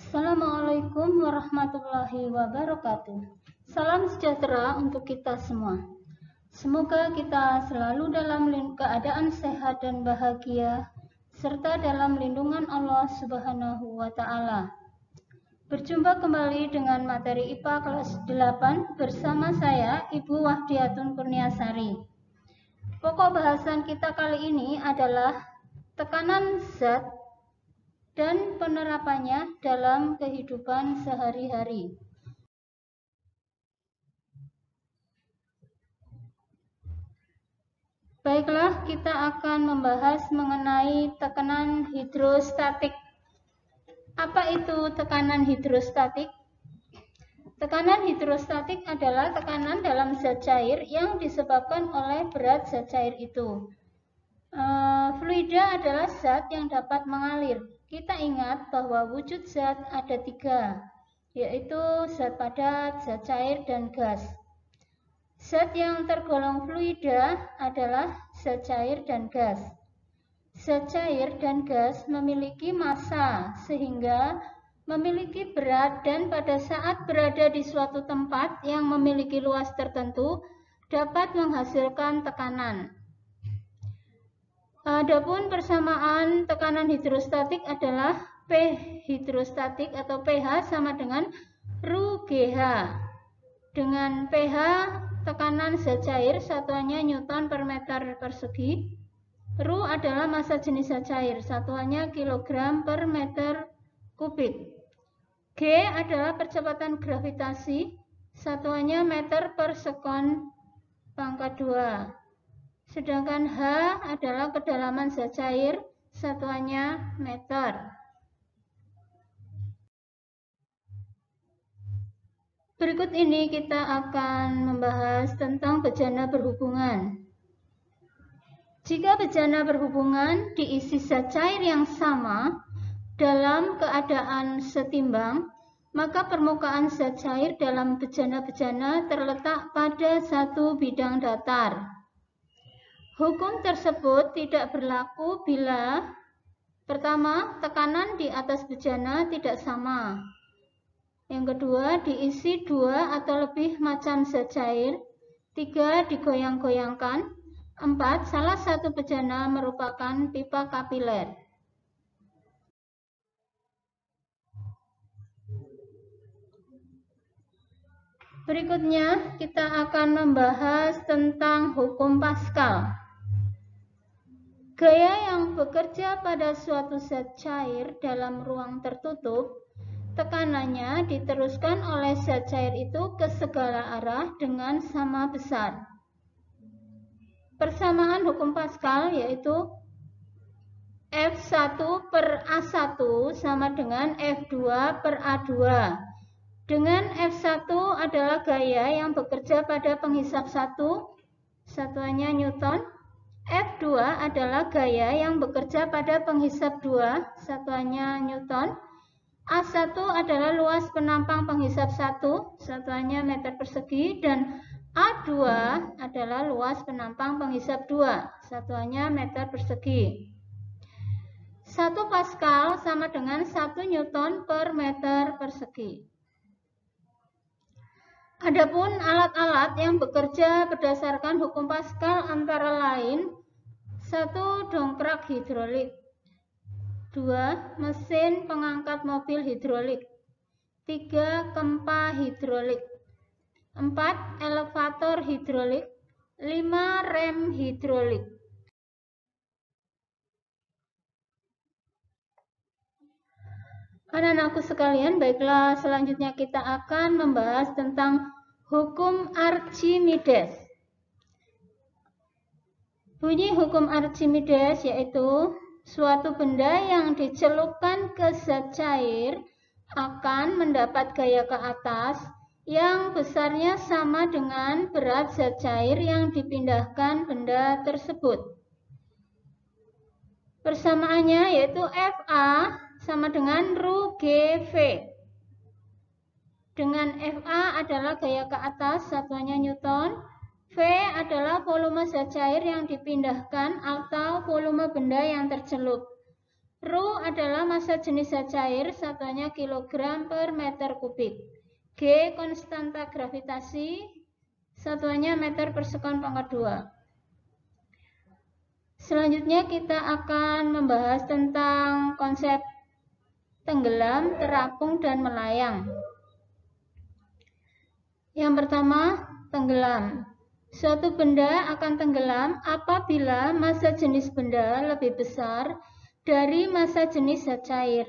Assalamualaikum warahmatullahi wabarakatuh. Salam sejahtera untuk kita semua. Semoga kita selalu dalam keadaan sehat dan bahagia, serta dalam lindungan Allah Subhanahu wa Ta'ala. Berjumpa kembali dengan materi IPA kelas 8 bersama saya, Ibu Wahdiatun Kurniasari. Pokok bahasan kita kali ini adalah tekanan zat dan penerapannya dalam kehidupan sehari-hari. Baiklah, kita akan membahas mengenai tekanan hidrostatik. Apa itu tekanan hidrostatik? Tekanan hidrostatik adalah tekanan dalam zat cair yang disebabkan oleh berat zat cair itu. Fluida adalah zat yang dapat mengalir. Kita ingat bahwa wujud zat ada 3, yaitu zat padat, zat cair, dan gas. Zat yang tergolong fluida adalah zat cair dan gas. Zat cair dan gas memiliki massa, sehingga memiliki berat, dan pada saat berada di suatu tempat yang memiliki luas tertentu, dapat menghasilkan tekanan. Adapun persamaan tekanan hidrostatik adalah P hidrostatik atau pH sama dengan ρGH. Dengan pH tekanan zat cair satuannya Newton per meter persegi. ρ adalah massa jenis zat cair, satuannya kilogram per meter kubik. G adalah percepatan gravitasi, satuannya meter per sekon pangkat 2. Sedangkan H adalah kedalaman zat cair, satuannya meter. Berikut ini kita akan membahas tentang bejana berhubungan. Jika bejana berhubungan diisi zat cair yang sama dalam keadaan setimbang, maka permukaan zat cair dalam bejana-bejana terletak pada satu bidang datar. Hukum tersebut tidak berlaku bila pertama, tekanan di atas bejana tidak sama. Yang kedua, diisi 2 atau lebih macam zat cair. 3, digoyang-goyangkan. 4, salah satu bejana merupakan pipa kapiler. Berikutnya, kita akan membahas tentang hukum Pascal. Gaya yang bekerja pada suatu zat cair dalam ruang tertutup, tekanannya diteruskan oleh zat cair itu ke segala arah dengan sama besar. Persamaan hukum Pascal yaitu F1 per A1 sama dengan F2 per A2. Dengan F1 adalah gaya yang bekerja pada penghisap 1, satuannya Newton. F2 adalah gaya yang bekerja pada penghisap 2, satuannya Newton. A1 adalah luas penampang penghisap 1, satuannya meter persegi, dan A2 adalah luas penampang penghisap 2, satuannya meter persegi. 1 Pascal sama dengan 1 Newton per meter persegi. Adapun alat-alat yang bekerja berdasarkan hukum Pascal antara lain: 1. Dongkrak hidrolik. 2. Mesin pengangkat mobil hidrolik. 3. Kempa hidrolik. 4. Elevator hidrolik. 5. Rem hidrolik. Anak-anakku sekalian, baiklah, selanjutnya kita akan membahas tentang hukum Archimedes. Bunyi hukum Archimedes yaitu suatu benda yang dicelupkan ke zat cair akan mendapat gaya ke atas yang besarnya sama dengan berat zat cair yang dipindahkan benda tersebut. Persamaannya yaitu Fa sama dengan ρGV. Dengan Fa adalah gaya ke atas, satuannya Newton. V adalah volume zat cair yang dipindahkan atau volume benda yang tercelup. Rho adalah massa jenis zat cair, satuannya kilogram per meter kubik. G konstanta gravitasi, satuannya meter per sekon pangkat 2. Selanjutnya kita akan membahas tentang konsep tenggelam, terapung, dan melayang. Yang pertama, tenggelam. Suatu benda akan tenggelam apabila massa jenis benda lebih besar dari massa jenis zat cair.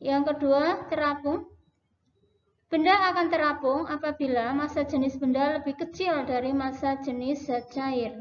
Yang kedua, terapung. Benda akan terapung apabila massa jenis benda lebih kecil dari massa jenis zat cair.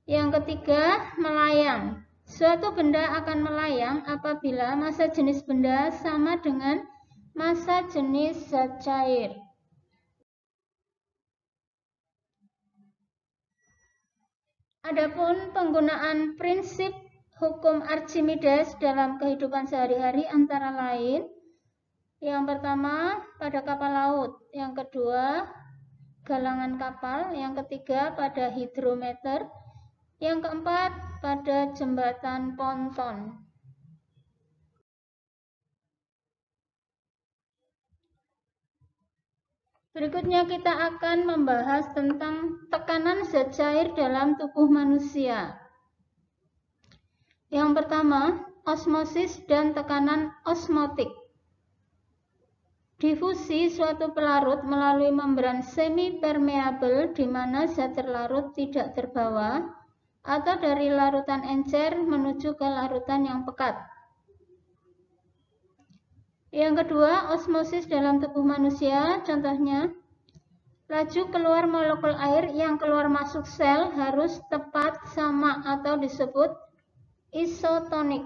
Yang ketiga, melayang. Suatu benda akan melayang apabila massa jenis benda sama dengan massa jenis zat cair. Adapun penggunaan prinsip hukum Archimedes dalam kehidupan sehari-hari antara lain, yang pertama pada kapal laut, yang kedua galangan kapal, yang ketiga pada hidrometer, yang keempat pada jembatan ponton. Berikutnya kita akan membahas tentang tekanan zat cair dalam tubuh manusia. Yang pertama, osmosis dan tekanan osmotik. Difusi suatu pelarut melalui membran semi-permeabel di mana zat terlarut tidak terbawa, atau dari larutan encer menuju ke larutan yang pekat. Yang kedua, osmosis dalam tubuh manusia, contohnya, laju keluar molekul air yang keluar masuk sel harus tepat sama atau disebut isotonik.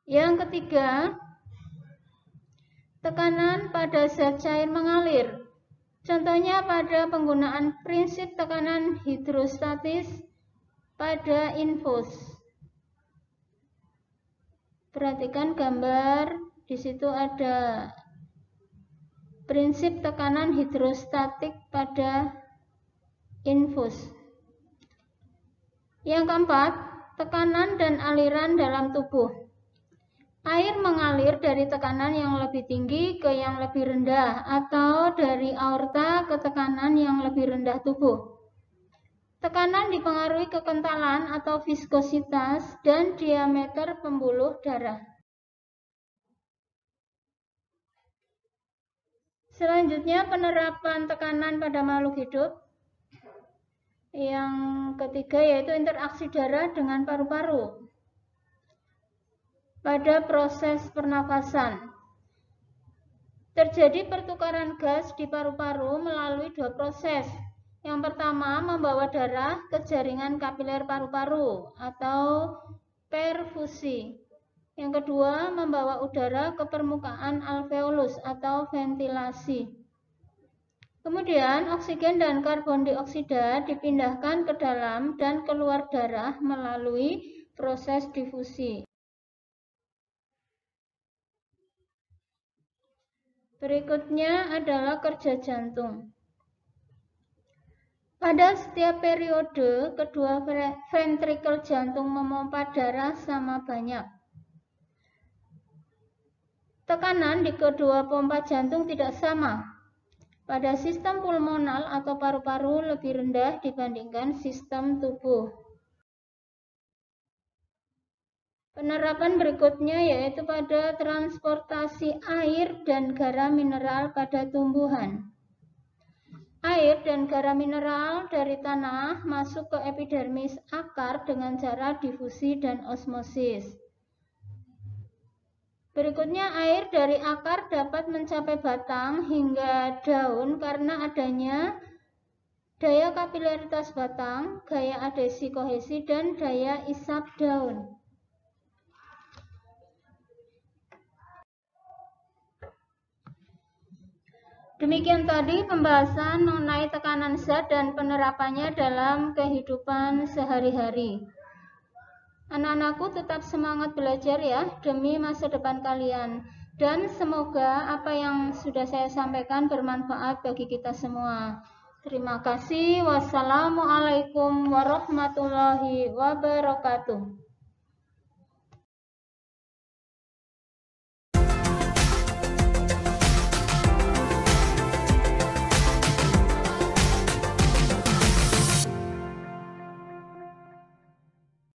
Yang ketiga, tekanan pada zat cair mengalir. Contohnya pada penggunaan prinsip tekanan hidrostatis pada infus. Perhatikan gambar, di situ ada prinsip tekanan hidrostatik pada infus. Yang keempat, tekanan dan aliran dalam tubuh. Air mengalir dari tekanan yang lebih tinggi ke yang lebih rendah atau dari aorta ke tekanan yang lebih rendah tubuh. Tekanan dipengaruhi kekentalan atau viskositas dan diameter pembuluh darah. Selanjutnya, penerapan tekanan pada makhluk hidup. Yang ketiga yaitu interaksi darah dengan paru-paru. Pada proses pernafasan, terjadi pertukaran gas di paru-paru melalui dua proses. Yang pertama, membawa darah ke jaringan kapiler paru-paru atau perfusi. Yang kedua, membawa udara ke permukaan alveolus atau ventilasi. Kemudian, oksigen dan karbon dioksida dipindahkan ke dalam dan keluar darah melalui proses difusi. Berikutnya adalah kerja jantung. Pada setiap periode, kedua ventrikel jantung memompa darah sama banyak. Tekanan di kedua pompa jantung tidak sama. Pada sistem pulmonal atau paru-paru lebih rendah dibandingkan sistem tubuh. Penerapan berikutnya yaitu pada transportasi air dan garam mineral pada tumbuhan. Air dan garam mineral dari tanah masuk ke epidermis akar dengan cara difusi dan osmosis. Berikutnya, air dari akar dapat mencapai batang hingga daun karena adanya daya kapilaritas batang, gaya adhesi kohesi, dan daya isap daun. Demikian tadi pembahasan mengenai tekanan zat dan penerapannya dalam kehidupan sehari-hari. Anak-anakku tetap semangat belajar ya, demi masa depan kalian. Dan semoga apa yang sudah saya sampaikan bermanfaat bagi kita semua. Terima kasih. Wassalamualaikum warahmatullahi wabarakatuh.